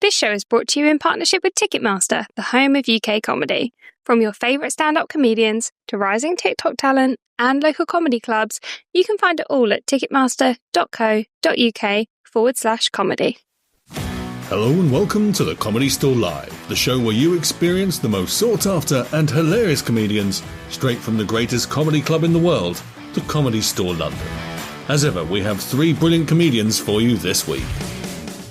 This show is brought to you in partnership with Ticketmaster, the home of UK comedy. From your favourite stand-up comedians to rising TikTok talent and local comedy clubs, you can find it all at ticketmaster.co.uk/comedy. Hello and welcome to the Comedy Store Live, the show where you experience the most sought-after and hilarious comedians straight from the greatest comedy club in the world, the Comedy Store London. As ever, we have three brilliant comedians for you this week.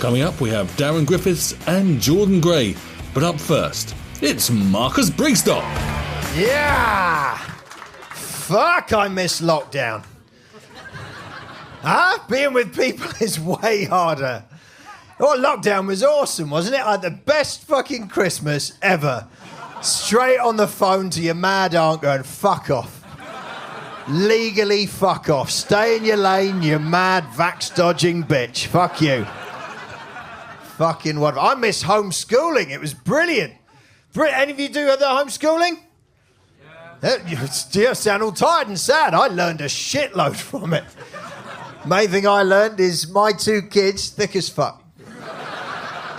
Coming up, we have Darran Giffiths and Jordan Gray, but up first, it's Marcus Brigstocke. Yeah! Fuck, I miss lockdown. Being with people is way harder. Oh, lockdown was awesome, wasn't it? I had the best fucking Christmas ever. Straight on the phone to your mad aunt going, fuck off. Legally fuck off. Stay in your lane, you mad vax-dodging bitch. Fuck you. Fucking wonderful. I miss homeschooling. It was brilliant. Any of you do the homeschooling? Yeah. You sound all tired and sad. I learned a shitload from it. Main thing I learned is my two kids, thick as fuck.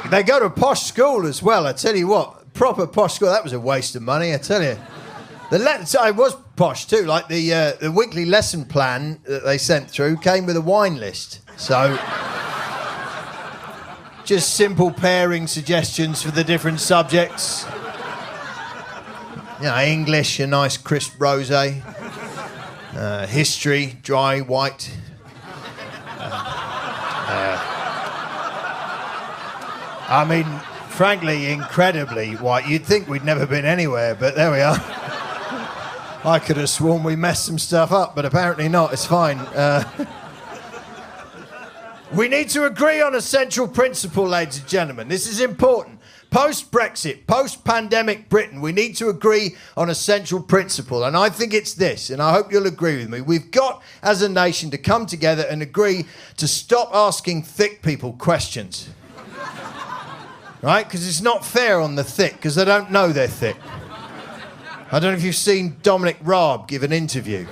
They go to a posh school as well, I tell you what. Proper posh school. That was a waste of money, I tell you. It was posh too, like the weekly lesson plan that they sent through came with a wine list. So, just simple pairing suggestions for the different subjects. You know, English, a nice crisp rosé. History, dry white. I mean, frankly, incredibly white. You'd think we'd never been anywhere, but there we are. I could have sworn we messed some stuff up, but apparently not. It's fine. We need to agree on a central principle, ladies and gentlemen. This is important. Post-Brexit, post-pandemic Britain, we need to agree on a central principle. And I think it's this, and I hope you'll agree with me. We've got, as a nation, to come together and agree to stop asking thick people questions. Right? Because it's not fair on the thick, because they don't know they're thick. I don't know if you've seen Dominic Raab give an interview.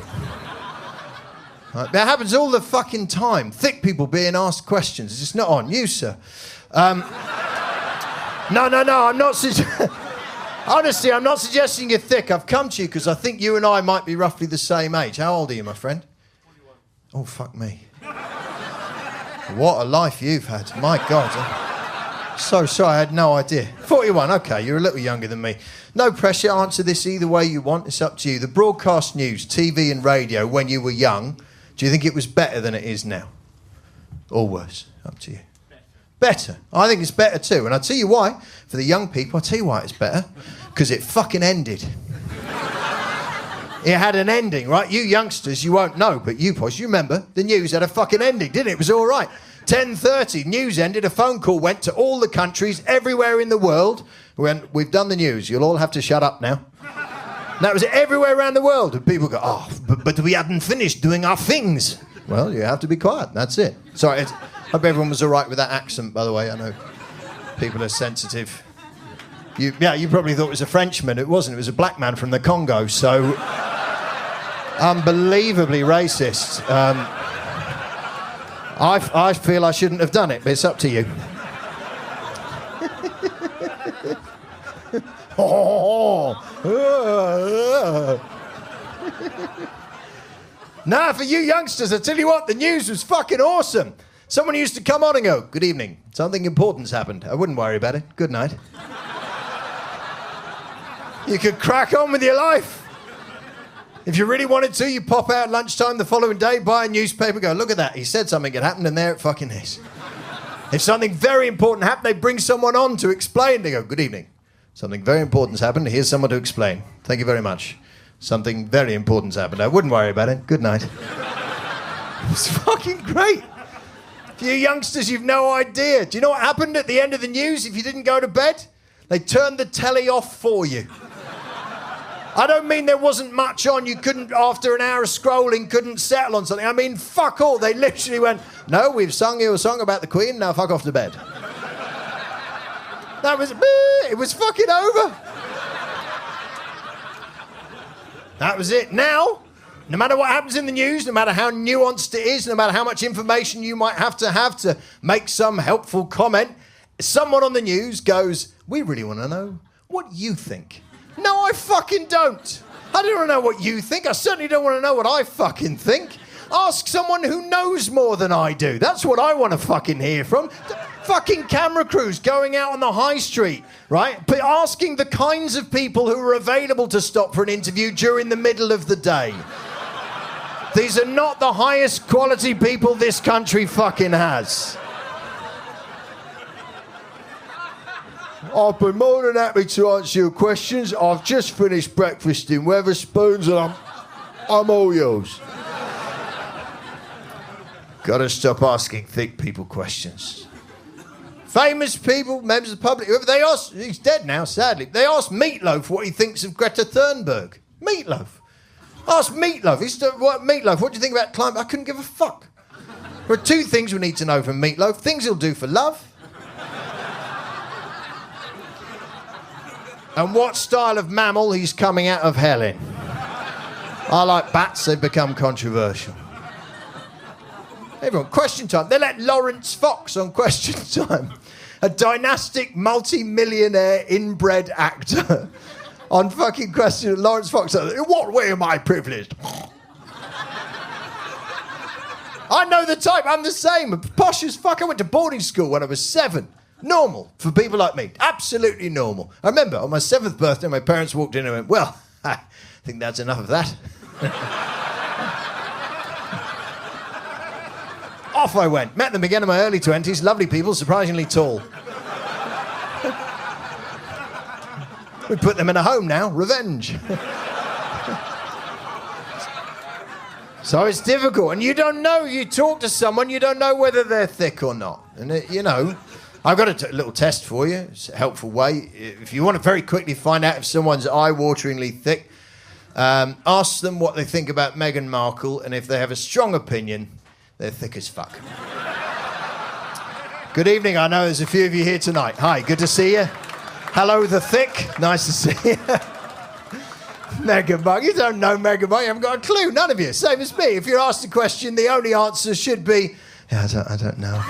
Right? That happens all the fucking time. Thick people being asked questions. It's just not on you, sir. No, I'm not... Honestly, I'm not suggesting you're thick. I've come to you because I think you and I might be roughly the same age. How old are you, my friend? 41. Oh, fuck me. What a life you've had. My God. So sorry, I had no idea. 41, okay, you're a little younger than me. No pressure, answer this either way you want, it's up to you. The broadcast news, TV and radio, when you were young, do you think it was better than it is now? Or worse? Up to you. Better. I think it's better too, and I'll tell you why. For the young people, I'll tell you why it's better. Because it fucking ended. It had an ending, right? You youngsters, you won't know, but you boys, you remember, the news had a fucking ending, didn't it? It was all right. 10:30, news ended, a phone call went to all the countries, everywhere in the world. We've done the news, you'll all have to shut up now. And that was everywhere around the world. And people go, but we hadn't finished doing our things. Well, you have to be quiet, that's it. Sorry, I hope everyone was all right with that accent, by the way. I know people are sensitive. You probably thought it was a Frenchman. It wasn't, it was a black man from the Congo, so... unbelievably racist. I feel I shouldn't have done it, but it's up to you. Nah, for you youngsters, I tell you what, the news was fucking awesome. Someone used to come on and go, good evening, something important's happened. I wouldn't worry about it. Good night. You could crack on with your life. If you really wanted to, you pop out at lunchtime the following day, buy a newspaper, go, look at that, he said something had happened, and there it fucking is. If something very important happened, they bring someone on to explain. They go, good evening. Something very important's happened, here's someone to explain. Thank you very much. Something very important's happened. I wouldn't worry about it. Good night. It's fucking great. For you youngsters, you've no idea. Do you know what happened at the end of the news if you didn't go to bed? They turned the telly off for you. I don't mean there wasn't much on. You couldn't, after an hour of scrolling, couldn't settle on something. I mean, fuck all. They literally went, no, we've sung you a song about the Queen, now fuck off to bed. It was fucking over. That was it. Now, no matter what happens in the news, no matter how nuanced it is, no matter how much information you might have to make some helpful comment, someone on the news goes, we really want to know what you think. No, I fucking don't. I don't want to know what you think. I certainly don't want to know what I fucking think. Ask someone who knows more than I do. That's what I want to fucking hear from. Fucking camera crews going out on the high street, right? But asking the kinds of people who are available to stop for an interview during the middle of the day. These are not the highest quality people this country fucking has. I've been more than happy to answer your questions. I've just finished breakfast in Wetherspoons and I'm all yours. Gotta stop asking thick people questions. Famous people, members of the public, whoever they ask, he's dead now, sadly. They asked Meatloaf what he thinks of Greta Thunberg. Meatloaf. Ask Meatloaf. Meatloaf, what do you think about climate? I couldn't give a fuck. There are two things we need to know from Meatloaf. Things he'll do for love. And what style of mammal he's coming out of hell in. I like bats, they've become controversial. Everyone, Question Time. They let Lawrence Fox on Question Time. A dynastic, multi-millionaire, inbred actor on fucking Question. Lawrence Fox, in what way am I privileged? I know the type, I'm the same. Posh as fuck. I went to boarding school when I was 7. Normal for people like me. Absolutely normal. I remember on my 7th birthday, my parents walked in and went, well, I think that's enough of that. Off I went. Met them again in my early 20s. Lovely people, surprisingly tall. We put them in a home now. Revenge. So it's difficult. And you don't know. You talk to someone, you don't know whether they're thick or not. And, I've got a little test for you. It's a helpful way. If you want to very quickly find out if someone's eye-wateringly thick, ask them what they think about Meghan Markle, and if they have a strong opinion, they're thick as fuck. Good evening. I know there's a few of you here tonight. Hi, good to see you. Hello, the thick. Nice to see you. Meghan Markle. You don't know Meghan Markle. You haven't got a clue. None of you. Same as me. If you're asked a question, the only answer should be, yeah, I don't know.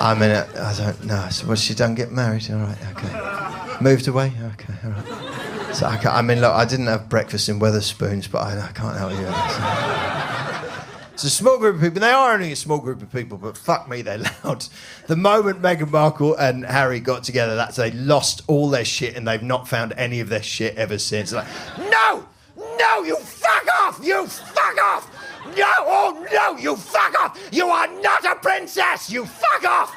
I don't know. So what's she done? Get married? All right, okay. Moved away? Okay, all right. So look, I didn't have breakfast in Wetherspoons, but I can't help you. It's a small group of people. They are only a small group of people, but fuck me, they're loud. The moment Meghan Markle and Harry got together, they lost all their shit and they've not found any of their shit ever since. Like, no, you fuck off, you fuck off. No, oh no, you fuck off! You are not a princess! You fuck off!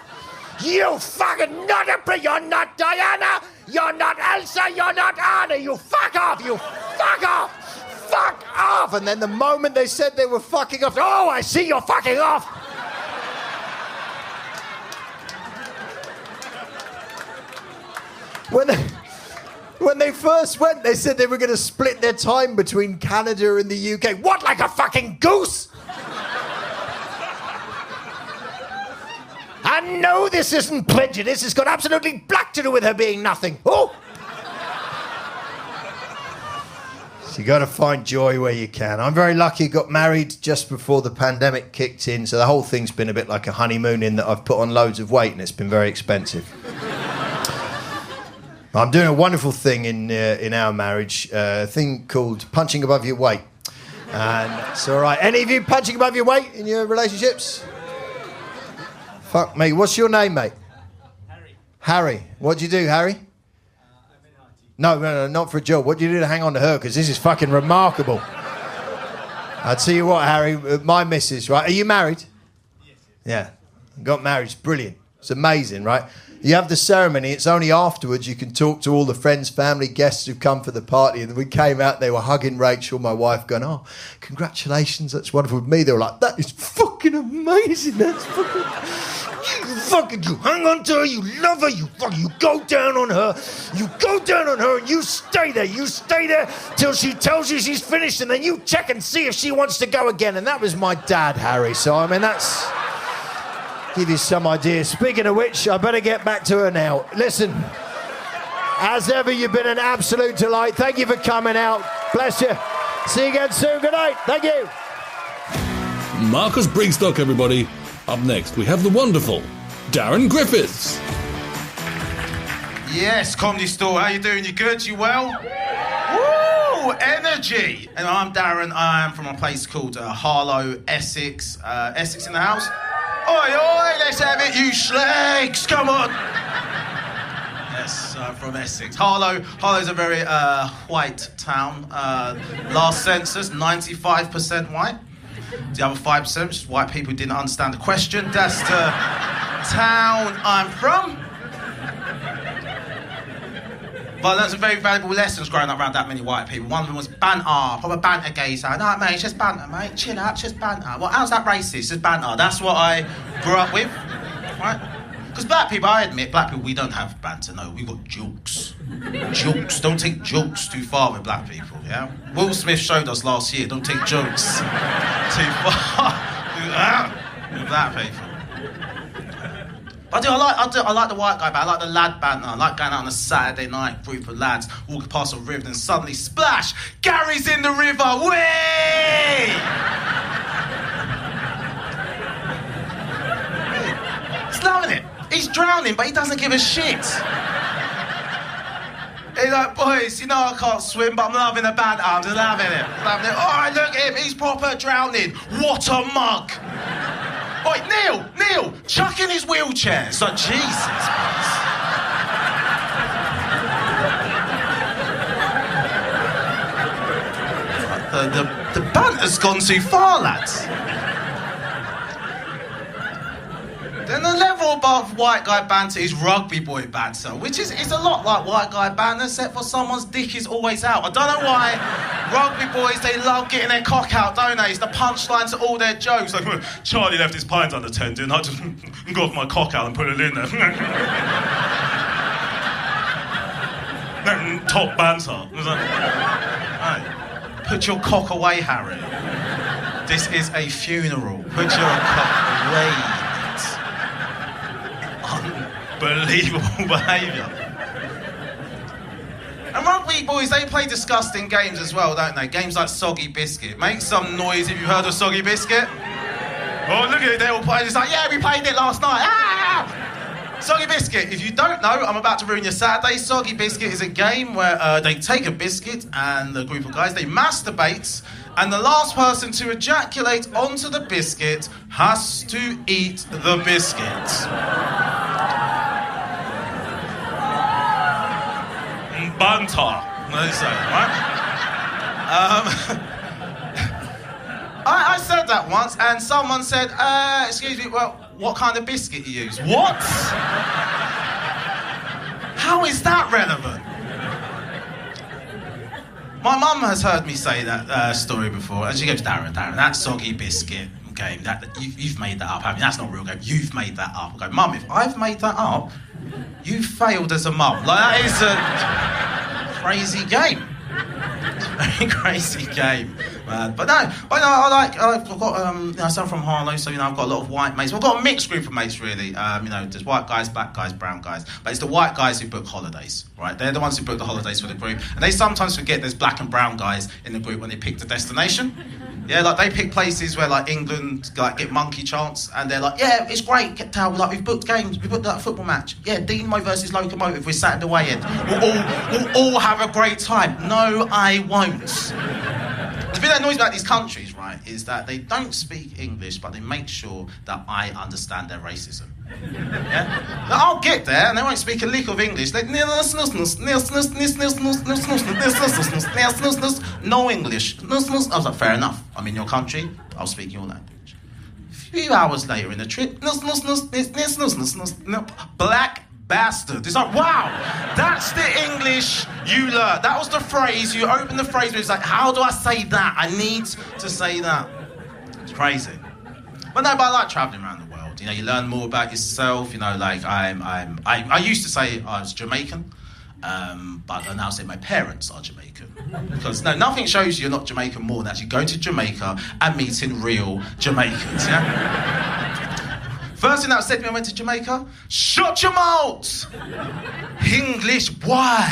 You fucking not a princess! You're not Diana! You're not Elsa! You're not Anna! You fuck off! You fuck off! Fuck off! And then the moment they said they were fucking off, oh, I see you're fucking off! When they first went, they said they were going to split their time between Canada and the UK. What, like a fucking goose? And no, this isn't prejudice. It's got absolutely black to do with her being nothing. Oh! So you got to find joy where you can. I'm very lucky, got married just before the pandemic kicked in, so the whole thing's been a bit like a honeymoon in that I've put on loads of weight and it's been very expensive. I'm doing a wonderful thing in our marriage, a thing called punching above your weight. And it's all right. Any of you punching above your weight in your relationships? Fuck me. What's your name, mate? Harry. Harry. What do you do, Harry? I'm in IT. No, not for a job. What do you do to hang on to her? Because this is fucking remarkable. I'll tell you what, Harry, my missus, right? Are you married? Yes. Yeah. Got married. It's brilliant. It's amazing, right? You have the ceremony, it's only afterwards you can talk to all the friends, family, guests who've come for the party. And we came out, they were hugging Rachel, my wife, going, oh, congratulations, that's wonderful. With me, they were like, that is fucking amazing, that's fucking... You hang on to her, you love her, you go down on her, and you stay there till she tells you she's finished, and then you check and see if she wants to go again. And that was my dad, Harry, so I mean, that's... Give you some idea. Speaking of which, I better get back to her now. Listen, as ever, you've been an absolute delight. Thank you for coming out. Bless you. See you again soon. Good night. Thank you. Marcus Brigstocke, everybody. Up next, we have the wonderful Darran Giffiths. Yes, Comedy Store, how you doing? You good? You well? Woo! Energy! And I'm Darran. I am from a place called Harlow, Essex. Essex in the house? Oi, oi, let's have it, you slags! Come on! Yes, I'm from Essex. Harlow's a very white town. Last census, 95% white. The other 5% just white people who didn't understand the question. That's the town I'm from. But I learned some very valuable lessons growing up around that many white people. One of them was banter, proper banter geezer. No, mate, it's just banter, mate. Chill out, it's just banter. Well, how's that racist? It's just banter. That's what I grew up with, right? Because black people, I admit, black people, we don't have banter, no, we got jokes. Jokes, don't take jokes too far with black people, yeah? Will Smith showed us last year, don't take jokes too far with black people. I like the white guy, but I like the lad banter. I like going out on a Saturday night, group of lads, walking past a river, and suddenly, splash! Gary's in the river, whee! He's loving it. He's drowning, but he doesn't give a shit. He's like, boys, you know I can't swim, but I'm loving the banter. I'm just loving it. Loving it. All right, look at him. He's proper drowning. What a mug. Oi, Neil, chuck in his wheelchair. It's like, Jesus, boys. The banter's gone too far, lads. Then the level above white guy banter is rugby boy banter, which is a lot like white guy banter, except for someone's dick is always out. I don't know why rugby boys, they love getting their cock out, don't they? It's the punchline to all their jokes. Like, Charlie left his pints unattended, I just got my cock out and put it in there. Top banter. Hey, put your cock away, Harry. This is a funeral. Put your cock away. Unbelievable behaviour. And rugby boys, they play disgusting games as well, don't they? Games like Soggy Biscuit. Make some noise if you've heard of Soggy Biscuit. Oh, look at it, they all play. It's like, yeah, we played it last night. Ah! Soggy Biscuit. If you don't know, I'm about to ruin your Saturday. Soggy Biscuit is a game where they take a biscuit and a group of guys, they masturbate, and the last person to ejaculate onto the biscuit has to eat the biscuit. Banter, they say, right? I said that once, and someone said, excuse me, well, what kind of biscuit you use? What? How is that relevant? My mum has heard me say that story before, and she goes, Darran, that Soggy Biscuit game, you've made that up, haven't you? That's not a real game. You've made that up. I go, Mum, if I've made that up, you failed as a mum. Like, that is a crazy game. It's a very crazy game, man. But no, I've got, so I'm from Harlow, so, I've got a lot of white mates. We've got a mixed group of mates, really. There's white guys, black guys, brown guys. But it's the white guys who book holidays, right? They're the ones who book the holidays for the group. And they sometimes forget there's black and brown guys in the group when they pick the destination. Yeah, like, they pick places where, like, England, like, get monkey chance, and they're like, yeah, it's great, get down, like, we've booked games, we've booked that football match. Yeah, Dinamo versus Locomotive, we're sat in the way end. We'll all have a great time. No, I won't. The thing that annoys me about these countries, right, is that they don't speak English, but they make sure that I understand their racism. Yeah? Now, I'll get there, and they won't speak a lick of English. Like, no English. I was like, fair enough. I'm in your country, I'll speak your language. A few hours later in the trip, black bastard. It's like, wow, that's the English you learned. That was the phrase, you open the phrase where it's like, how do I say that? I need to say that. It's crazy. But no, I like travelling around the world. You learn more about yourself. Like, I used to say I was Jamaican, but I now say my parents are Jamaican. Because, no, nothing shows you're not Jamaican more than actually going to Jamaica and meeting real Jamaicans, yeah? First thing that said to me when I went to Jamaica, shut your mouth! English, why?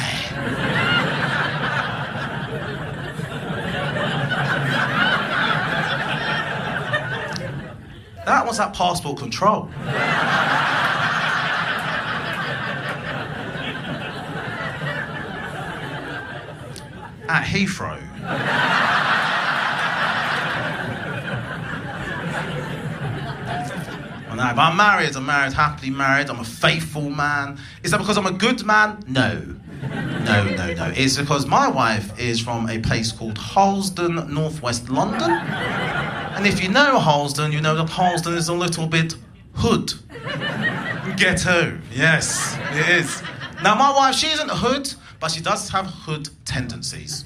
That was at passport control. At Heathrow. I know, but I'm married, happily married, I'm a faithful man. Is that because I'm a good man? No. No. It's because my wife is from a place called Harlesden, northwest London. And if you know Harlesden, you know that Harlesden is a little bit hood. Ghetto. Yes, it is. Now, my wife, she isn't hood, but she does have hood tendencies.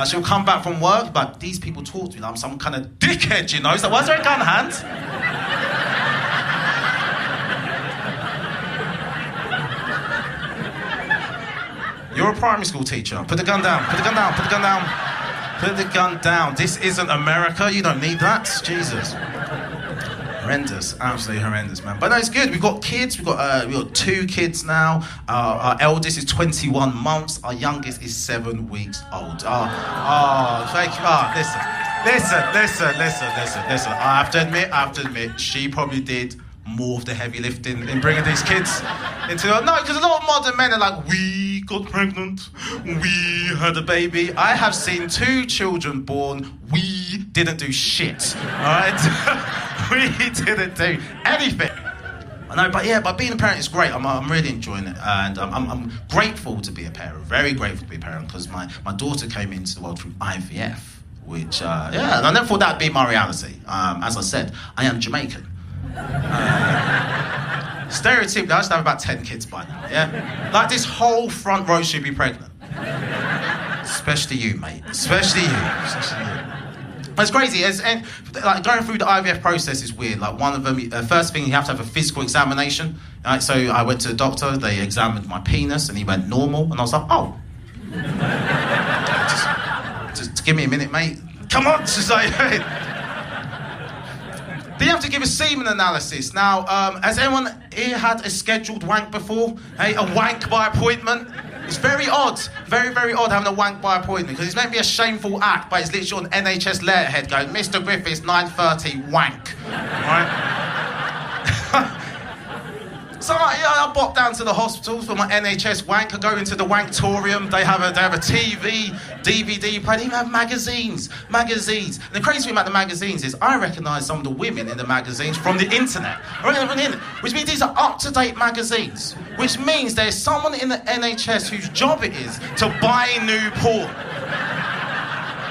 She'll come back from work, but these people talk to me like I'm some kind of dickhead, you know? It's like, why's there a gun hand? You're a primary school teacher. Put the gun down. Put the gun down. Put the gun down. Put the gun down. This isn't America. You don't need that. Jesus. Horrendous. Absolutely horrendous, man. But no, it's good. We've got kids. We've got 2 kids now. Our eldest is 21 months. Our youngest is 7 weeks old. Thank you. Listen. I have to admit, she probably did more of the heavy lifting in bringing these kids into... No, because a lot of modern men are like, we got pregnant, we had a baby. I have seen 2 children born, we didn't do shit, all right? We didn't do anything. I know, but being a parent is great. I'm really enjoying it, and I'm grateful to be a parent, very grateful to be a parent, because my daughter came into the world through IVF, which, and I never thought that would be my reality. As I said, I am Jamaican. Stereotypically, I should have about 10 kids by now, yeah? Like this whole front row should be pregnant. Especially you, mate. Especially you. It's crazy. Like going through the IVF process is weird. Like one of them, first thing, you have to have a physical examination. Right? So I went to the doctor, they examined my penis, and he went normal, and I was like, oh. just give me a minute, mate. Come on, just like... Then you have to give a semen analysis. Now, has anyone here had a scheduled wank before? Hey, a wank by appointment? It's very odd, very, very odd having a wank by appointment, because it's meant to be a shameful act, but it's literally on NHS letterhead going, Mr. Griffiths, 9:30, wank. Right? So I pop down to the hospital for my NHS wank. I go into the wanktorium. They have a TV, DVD player. They even have magazines. And the crazy thing about the magazines is I recognise some of the women in the magazines from the internet. Which means these are up-to-date magazines. Which means there's someone in the NHS whose job it is to buy new porn.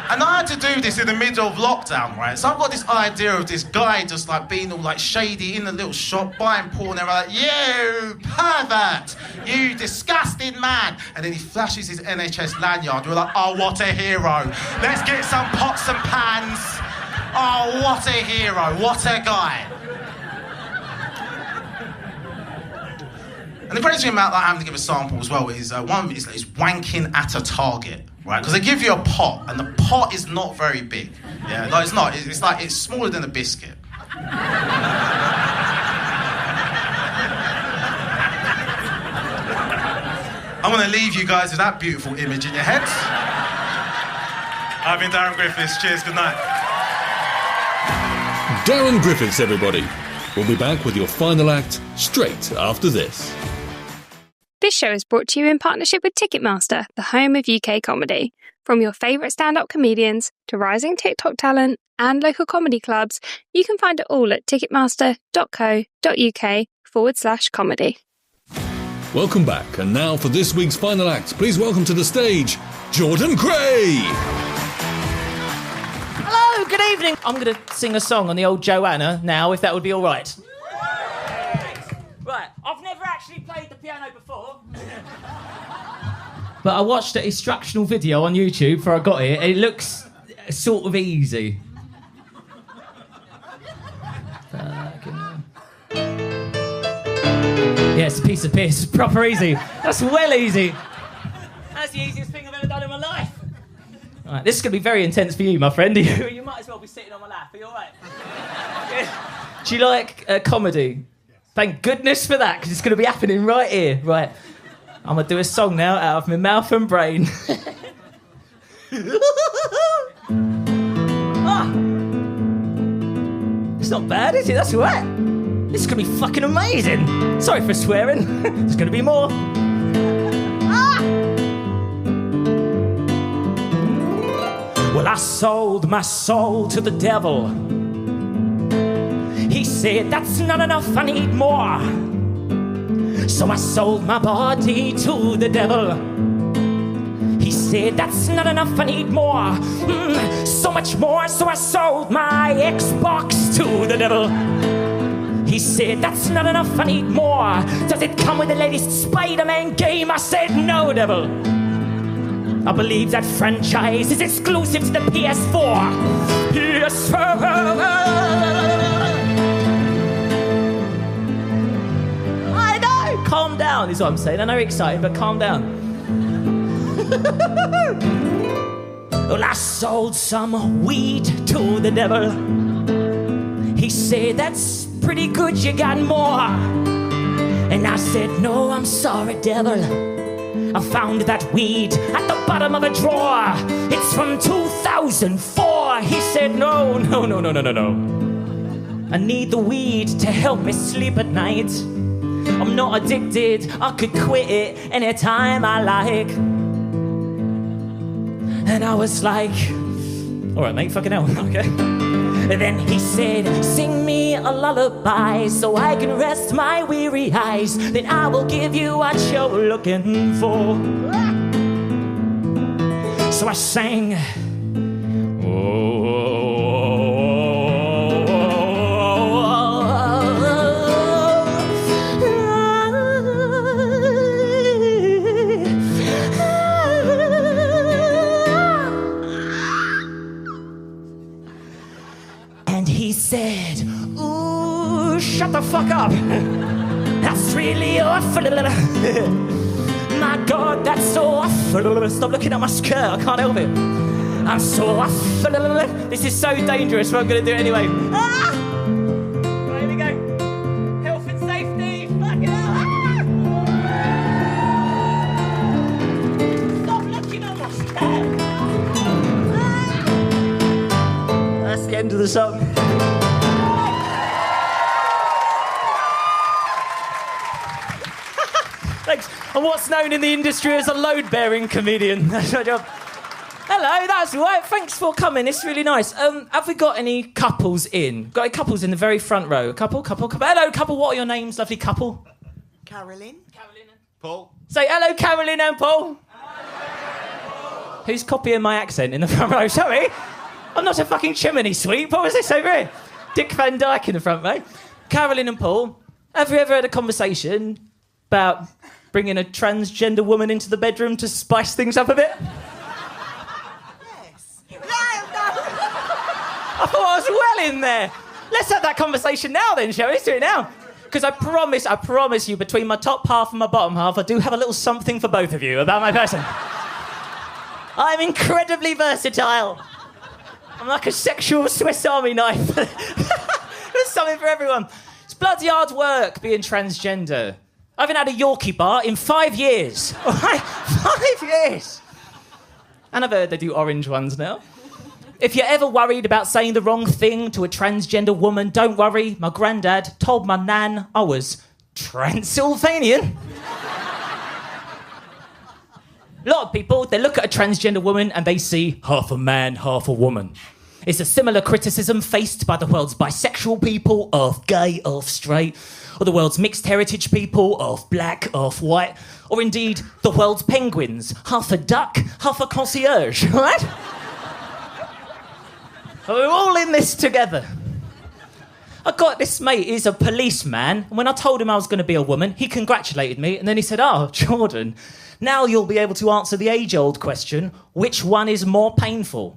And I had to do this in the middle of lockdown, right? So I've got this idea of this guy just like being all like shady in the little shop, buying porn, and I'm like, you pervert, you disgusting man. And then he flashes his NHS lanyard. We're like, oh, what a hero. Let's get some pots and pans. Oh, what a hero, what a guy. And the crazy thing about like, having to give a sample as well is one of it is wanking at a target. Right, because they give you a pot, and the pot is not very big. Yeah, no, it's not. It's like, it's smaller than a biscuit. I'm going to leave you guys with that beautiful image in your heads. I've been Darran Giffiths. Cheers, good night. Darran Giffiths, everybody. We'll be back with your final act straight after this. This show is brought to you in partnership with Ticketmaster, the home of UK comedy. From your favourite stand-up comedians to rising TikTok talent and local comedy clubs, you can find it all at ticketmaster.co.uk/comedy. Welcome back, and now for this week's final act, please welcome to the stage, Jordan Gray! Hello, good evening. I'm going to sing a song on the old Joanna now, if that would be all right. Right, I've never actually played the piano before. But I watched an instructional video on YouTube before I got here, and it looks sort of easy. Yeah, it's a piece of piss. Proper easy. That's well easy. That's the easiest thing I've ever done in my life. All right, this is going to be very intense for you, my friend. You might as well be sitting on my lap. Are you all right? Do you like comedy? Thank goodness for that, because it's going to be happening right here. Right. I'm going to do a song now out of my mouth and brain. It's not bad, is it? That's all right. This is going to be fucking amazing. Sorry for swearing. There's going to be more. Well, I sold my soul to the devil. He said, that's not enough, I need more. So I sold my body to the devil. He said, that's not enough, I need more. So much more, so I sold my Xbox to the devil. He said, that's not enough, I need more. Does it come with the latest Spider-Man game? I said, no, devil. I believe that franchise is exclusive to the PS4. PS4. I know. Calm down is what I'm saying. I know you're excited, but calm down. Well, I sold some weed to the devil. He said, that's pretty good, you got more. And I said, no, I'm sorry, devil. I found that weed at the bottom of a drawer. It's from 2004. He said, no. I need the weed to help me sleep at night. I'm not addicted. I could quit it anytime I like. And I was like, all right, mate, fucking hell, okay. And then he said, sing me a lullaby so I can rest my weary eyes. Then I will give you what you're looking for. So I sang. He said, ooh, shut the fuck up. That's really awful. My God, that's so awful. Stop looking at my skirt, I can't help it. I'm so awful. This is so dangerous, but I'm going to do it anyway. Ah! Right, here we go. Health and safety. Fuck it out. Ah! Stop looking at my skirt. Ah! That's the end of the song. Thanks. I'm what's known in the industry as a load-bearing comedian. That's my job. Hello, that's all right. Thanks for coming. It's really nice. Have we got any couples in? Got any couples in the very front row? Couple. Hello, couple. What are your names, lovely couple? Carolyn. Carolyn and Paul. Say hello, Carolyn and Paul. Hello. Who's copying my accent in the front row? Sorry. I'm not a fucking chimney sweep. What was this over here? Dick Van Dyke in the front row. Carolyn and Paul, have you ever had a conversation about bringing a transgender woman into the bedroom to spice things up a bit? Yes. No. I thought I was well in there. Let's have that conversation now then, shall we? Let's do it now. Because I promise you, between my top half and my bottom half, I do have a little something for both of you about my person. I'm incredibly versatile. I'm like a sexual Swiss Army knife. There's something for everyone. It's bloody hard work being transgender. I haven't had a Yorkie bar in 5 years. All right? 5 years. And I've heard they do orange ones now. If you're ever worried about saying the wrong thing to a transgender woman, don't worry. My granddad told my nan I was Transylvanian. A lot of people, they look at a transgender woman and they see half a man, half a woman. It's a similar criticism faced by the world's bisexual people, half gay, half straight, or the world's mixed heritage people, half black, half white, or indeed the world's penguins, half a duck, half a concierge, right? We're all in this together. I got this mate, he's a policeman, and when I told him I was going to be a woman, he congratulated me, and then he said, oh, Jordan, now you'll be able to answer the age-old question, which one is more painful?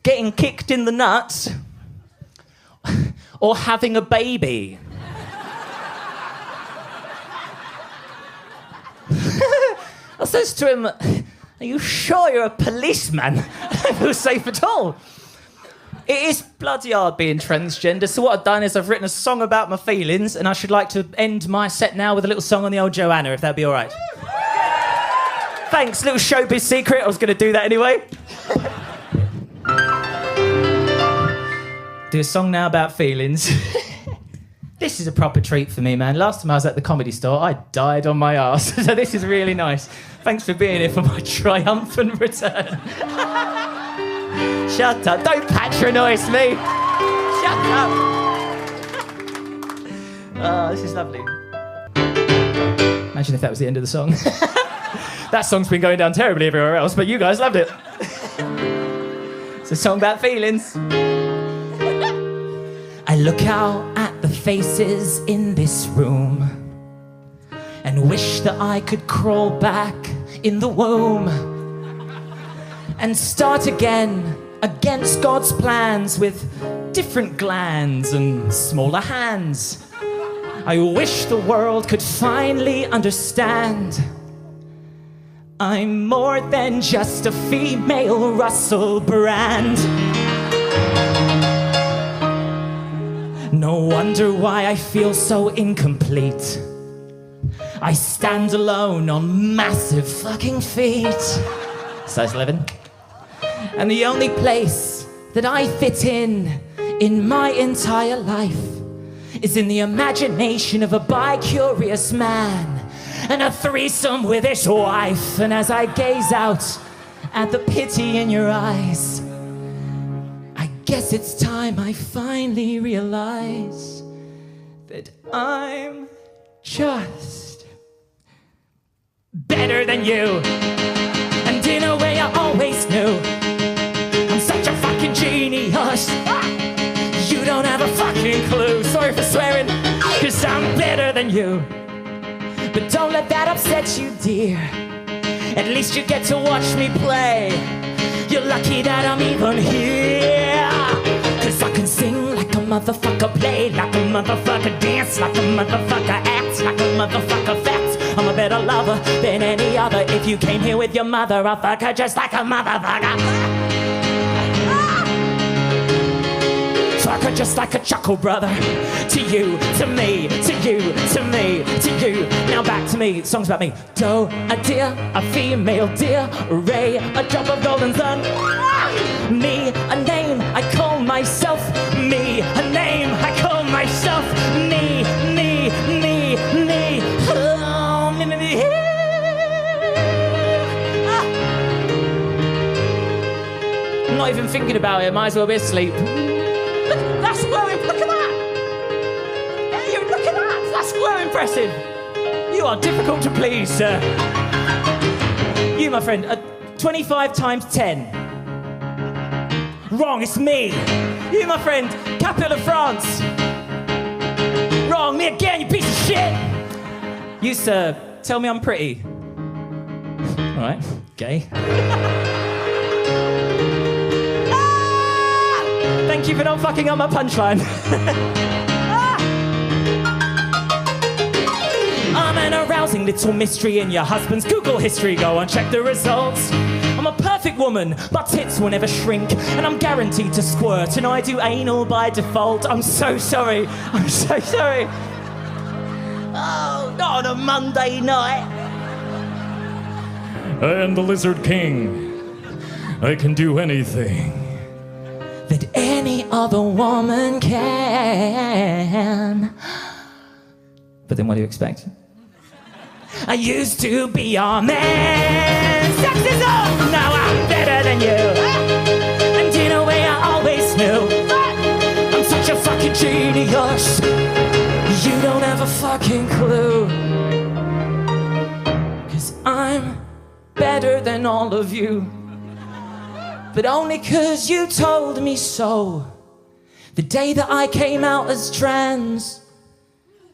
Getting kicked in the nuts or having a baby? I says to him, are you sure you're a policeman? I don't feel safe at all. It is bloody hard being transgender, so what I've done is I've written a song about my feelings, and I should like to end my set now with a little song on the old Joanna, if that'd be all right. Thanks, little showbiz secret. I was going to do that anyway. Do a song now about feelings. This is a proper treat for me, man. Last time I was at the Comedy Store, I died on my arse. So this is really nice. Thanks for being here for my triumphant return. Shut up. Don't patronise me. Shut up. Oh, this is lovely. Imagine if that was the end of the song. That song's been going down terribly everywhere else, but you guys loved it. It's a song about feelings. I look out at the faces in this room and wish that I could crawl back in the womb and start again against God's plans with different glands and smaller hands. I wish the world could finally understand I'm more than just a female Russell Brand. No wonder why I feel so incomplete. I stand alone on massive fucking feet. Size 11. And the only place that I fit in my entire life, is in the imagination of a bi-curious man and a threesome with his wife. And as I gaze out at the pity in your eyes, I guess it's time I finally realize that I'm just better than you. And in a way I always knew I'm such a fucking genius. You don't have a fucking clue. Sorry for swearing, 'cause I'm better than you. But don't let that upset you, dear. At least you get to watch me play. You're lucky that I'm even here. 'Cause I can sing like a motherfucker, play like a motherfucker, dance like a motherfucker, act like a motherfucker, fact. I'm a better lover than any other. If you came here with your mother, I'll fuck her just like a motherfucker. Fuck her just like a chuckle brother. To you, to me, to you, to me, to you. Now back to me, songs about me. Doe, a deer, a female deer. Ray, a drop of golden sun. Me, a name I call myself. Me, a name I call myself. Me, me, me, me. Oh, me, me, me. I'm not even thinking about it, might as well be asleep. That's well, look at that! Yeah, you look at that! That's well impressive! You are difficult to please, sir. You, my friend, 25 times 10. Wrong, it's me. You, my friend, capital of France. Wrong, me again, you piece of shit! You, sir, tell me I'm pretty. Alright, gay. Thank you for not fucking up my punchline. I'm an arousing little mystery in your husband's Google history. Go and check the results. I'm a perfect woman, my tits will never shrink, and I'm guaranteed to squirt, and I do anal by default. I'm so sorry. I'm so sorry. Oh, not on a Monday night. I am the Lizard King. I can do anything that any other woman can. But then what do you expect? I used to be your man. Sexism! Now I'm better than you. And in a way I always knew I'm such a fucking genius. You don't have a fucking clue. 'Cause I'm better than all of you. But only 'cause you told me so. The day that I came out as trans,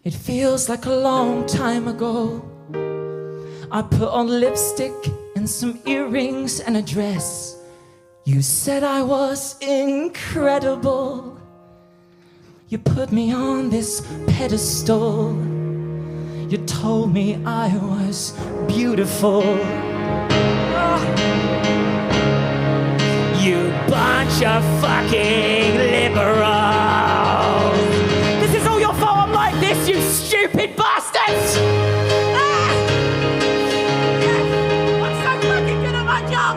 it feels like a long time ago. I put on lipstick and some earrings and a dress. You said I was incredible. You put me on this pedestal. You told me I was beautiful. You bunch of fucking liberals. This is all your fault I'm like this, you stupid bastards! I'm so fucking good at my job!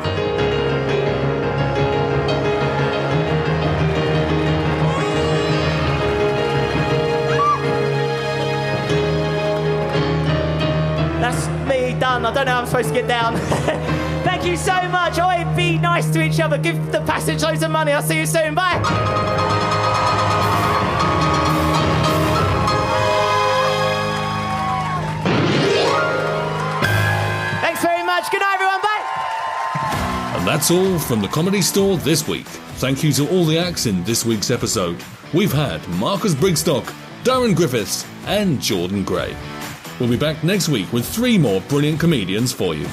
That's me done. I don't know how I'm supposed to get down. Thank you so much. Oi, be nice to each other. Give the passage loads of money. I'll see you soon. Bye. Thanks very much. Good night, everyone. Bye. And that's all from the Comedy Store this week. Thank you to all the acts in this week's episode. We've had Marcus Brigstocke, Darran Giffiths, and Jordan Gray. We'll be back next week with 3 more brilliant comedians for you.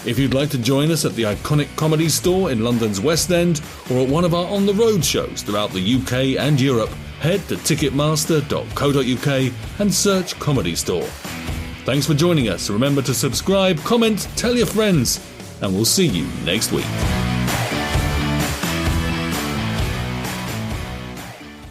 If you'd like to join us at the iconic Comedy Store in London's West End or at one of our on-the-road shows throughout the UK and Europe, head to ticketmaster.co.uk and search Comedy Store. Thanks for joining us. Remember to subscribe, comment, tell your friends, and we'll see you next week.